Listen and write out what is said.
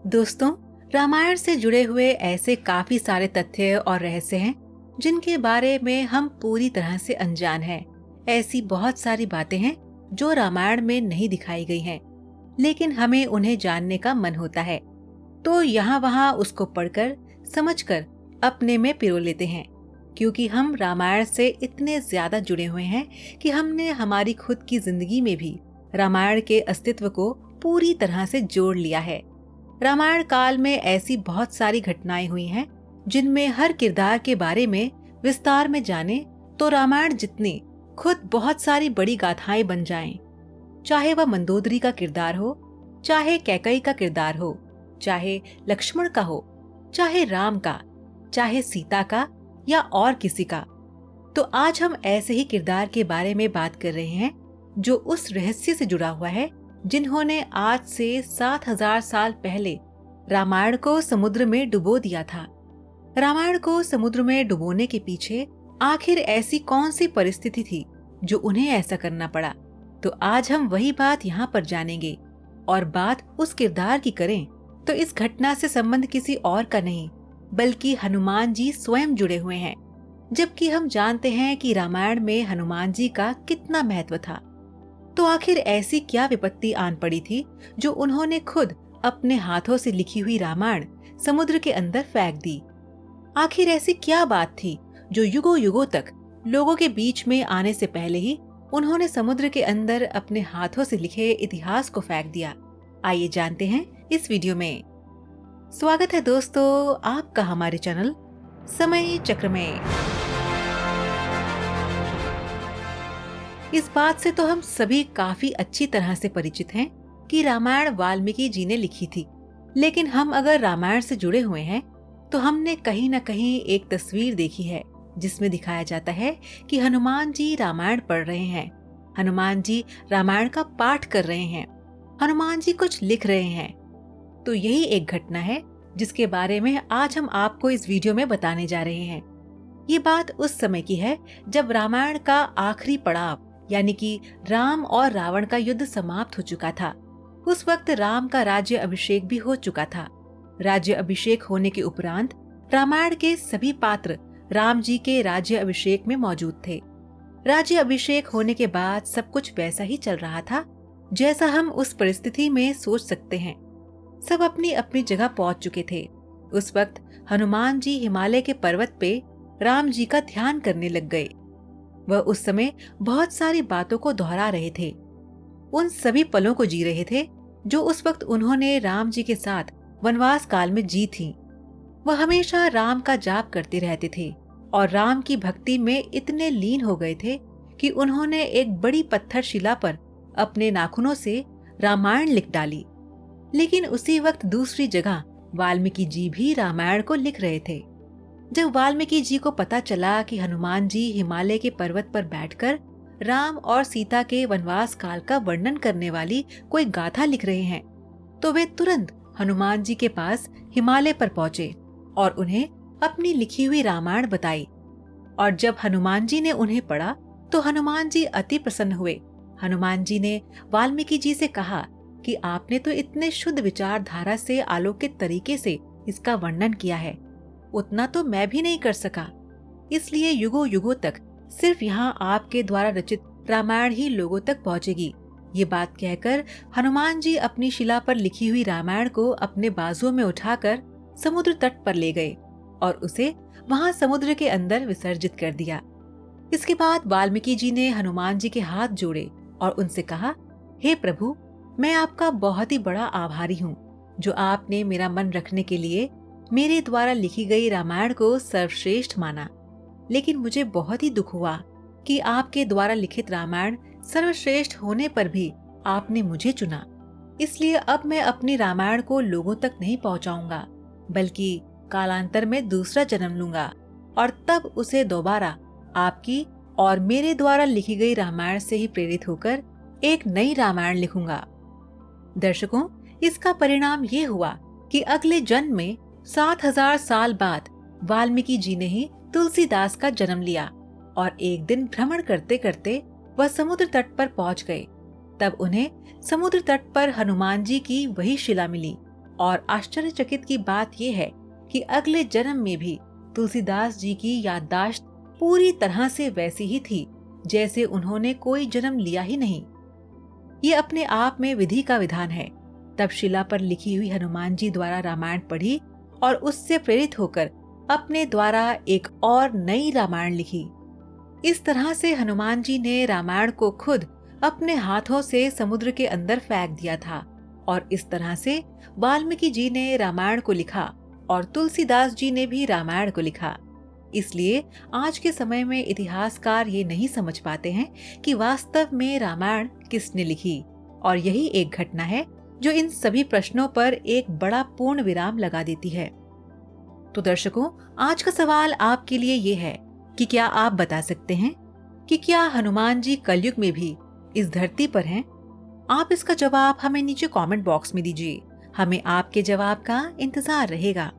दोस्तों, रामायण से जुड़े हुए ऐसे काफी सारे तथ्य और रहस्य हैं जिनके बारे में हम पूरी तरह से अनजान हैं। ऐसी बहुत सारी बातें हैं जो रामायण में नहीं दिखाई गई हैं, लेकिन हमें उन्हें जानने का मन होता है, तो यहाँ वहाँ उसको पढ़कर समझकर अपने में पिरो लेते हैं। क्योंकि हम रामायण से इतने ज्यादा जुड़े हुए हैं कि हमने हमारी खुद की जिंदगी में भी रामायण के अस्तित्व को पूरी तरह से जोड़ लिया है। रामायण काल में ऐसी बहुत सारी घटनाएं हुई हैं जिनमें हर किरदार के बारे में विस्तार में जाने तो रामायण जितनी खुद बहुत सारी बड़ी गाथाएं बन जाएं। चाहे वह मंदोदरी का किरदार हो, चाहे कैकई का किरदार हो, चाहे लक्ष्मण का हो, चाहे राम का, चाहे सीता का या और किसी का। तो आज हम ऐसे ही किरदार के बारे में बात कर रहे हैं जो उस रहस्य से जुड़ा हुआ है जिन्होंने आज से 7000 साल पहले रामायण को समुद्र में डुबो दिया था। रामायण को समुद्र में डुबोने के पीछे आखिर ऐसी कौन सी परिस्थिति थी जो उन्हें ऐसा करना पड़ा? तो आज हम वही बात यहाँ पर जानेंगे। और बात उस किरदार की करें तो इस घटना से संबंध किसी और का नहीं बल्कि हनुमान जी स्वयं जुड़े हुए हैं। जबकि हम जानते हैं कि रामायण में हनुमान जी का कितना महत्व था, तो आखिर ऐसी क्या विपत्ति आन पड़ी थी जो उन्होंने खुद अपने हाथों से लिखी हुई रामायण समुद्र के अंदर फेंक दी? आखिर ऐसी क्या बात थी जो युगों युगों तक लोगों के बीच में आने से पहले ही उन्होंने समुद्र के अंदर अपने हाथों से लिखे इतिहास को फेंक दिया? आइए जानते हैं इस वीडियो में। स्वागत है दोस्तों आपका हमारे चैनल समय चक्र में। इस बात से तो हम सभी काफी अच्छी तरह से परिचित हैं कि रामायण वाल्मीकि जी ने लिखी थी, लेकिन हम अगर रामायण से जुड़े हुए हैं तो हमने कहीं न कहीं एक तस्वीर देखी है जिसमें दिखाया जाता है कि हनुमान जी रामायण पढ़ रहे हैं, हनुमान जी रामायण का पाठ कर रहे हैं, हनुमान जी कुछ लिख रहे हैं। तो यही एक घटना है जिसके बारे में आज हम आपको इस वीडियो में बताने जा रहे हैं। ये बात उस समय की है जब रामायण का आखिरी पड़ाव यानी कि राम और रावण का युद्ध समाप्त हो चुका था। उस वक्त राम का राज्य अभिषेक भी हो चुका था। राज्य अभिषेक होने के उपरांत रामायण के सभी पात्र राम जी के राज्य अभिषेक में मौजूद थे। राज्य अभिषेक होने के बाद सब कुछ वैसा ही चल रहा था जैसा हम उस परिस्थिति में सोच सकते हैं। सब अपनी अपनी जगह पहुंच चुके थे। उस वक्त हनुमान जी हिमालय के पर्वत पे राम जी का ध्यान करने लग गए। वह उस समय बहुत सारी बातों को दोहरा रहे थे, उन सभी पलों को जी रहे थे जो उस वक्त उन्होंने राम जी के साथ वनवास काल में जी थी। वह हमेशा राम का जाप करते रहते थे और राम की भक्ति में इतने लीन हो गए थे कि उन्होंने एक बड़ी पत्थर शिला पर अपने नाखूनों से रामायण लिख डाली। लेकिन उसी वक्त दूसरी जगह वाल्मीकि जी भी रामायण को लिख रहे थे। जब वाल्मीकि जी को पता चला कि हनुमान जी हिमालय के पर्वत पर बैठकर राम और सीता के वनवास काल का वर्णन करने वाली कोई गाथा लिख रहे हैं, तो वे तुरंत हनुमान जी के पास हिमालय पर पहुंचे और उन्हें अपनी लिखी हुई रामायण बताई। और जब हनुमान जी ने उन्हें पढ़ा तो हनुमान जी अति प्रसन्न हुए। हनुमान जी ने वाल्मीकि जी से कहा कि आपने तो इतने शुद्ध विचारधारा से आलोकित तरीके से इसका वर्णन किया है, उतना तो मैं भी नहीं कर सका। इसलिए युगों युगों तक सिर्फ यहाँ आपके द्वारा रचित रामायण ही लोगों तक पहुँचेगी। ये बात कहकर हनुमान जी अपनी शिला पर लिखी हुई रामायण को अपने बाजुओं में उठाकर समुद्र तट पर ले गए और उसे वहाँ समुद्र के अंदर विसर्जित कर दिया। इसके बाद वाल्मीकि जी ने हनुमान जी के हाथ जोड़े और उनसे कहा, हे प्रभु, मैं आपका बहुत ही बड़ा आभारी हूँ जो आपने मेरा मन रखने के लिए मेरे द्वारा लिखी गई रामायण को सर्वश्रेष्ठ माना। लेकिन मुझे बहुत ही दुख हुआ कि आपके द्वारा लिखित रामायण सर्वश्रेष्ठ होने पर भी आपने मुझे चुना। इसलिए अब मैं अपनी रामायण को लोगों तक नहीं पहुंचाऊंगा, बल्कि कालांतर में दूसरा जन्म लूंगा और तब उसे दोबारा आपकी और मेरे द्वारा लिखी गई रामायण से ही प्रेरित होकर एक नई रामायण लिखूंगा। दर्शकों, इसका परिणाम ये हुआ कि अगले जन्म में 7000 साल बाद वाल्मीकि जी ने ही तुलसीदास का जन्म लिया और एक दिन भ्रमण करते करते वह समुद्र तट पर पहुंच गए। तब उन्हें समुद्र तट पर हनुमान जी की वही शिला मिली और आश्चर्यचकित की बात यह है कि अगले जन्म में भी तुलसीदास जी की याददाश्त पूरी तरह से वैसी ही थी जैसे उन्होंने कोई जन्म लिया ही नहीं। ये अपने आप में विधि का विधान है। तब शिला पर लिखी हुई हनुमान जी द्वारा रामायण पढ़ी और उससे प्रेरित होकर अपने द्वारा एक और नई रामायण लिखी। इस तरह से हनुमान जी ने रामायण को खुद अपने हाथों से समुद्र के अंदर फेंक दिया था और इस तरह से वाल्मीकि जी ने रामायण को लिखा और तुलसीदास जी ने भी रामायण को लिखा। इसलिए आज के समय में इतिहासकार ये नहीं समझ पाते हैं कि वास्तव में रामायण किसने लिखी, और यही एक घटना है जो इन सभी प्रश्नों पर एक बड़ा पूर्ण विराम लगा देती है। तो दर्शकों, आज का सवाल आपके लिए ये है कि क्या आप बता सकते हैं कि क्या हनुमान जी कलयुग में भी इस धरती पर हैं? आप इसका जवाब हमें नीचे कमेंट बॉक्स में दीजिए। हमें आपके जवाब का इंतजार रहेगा।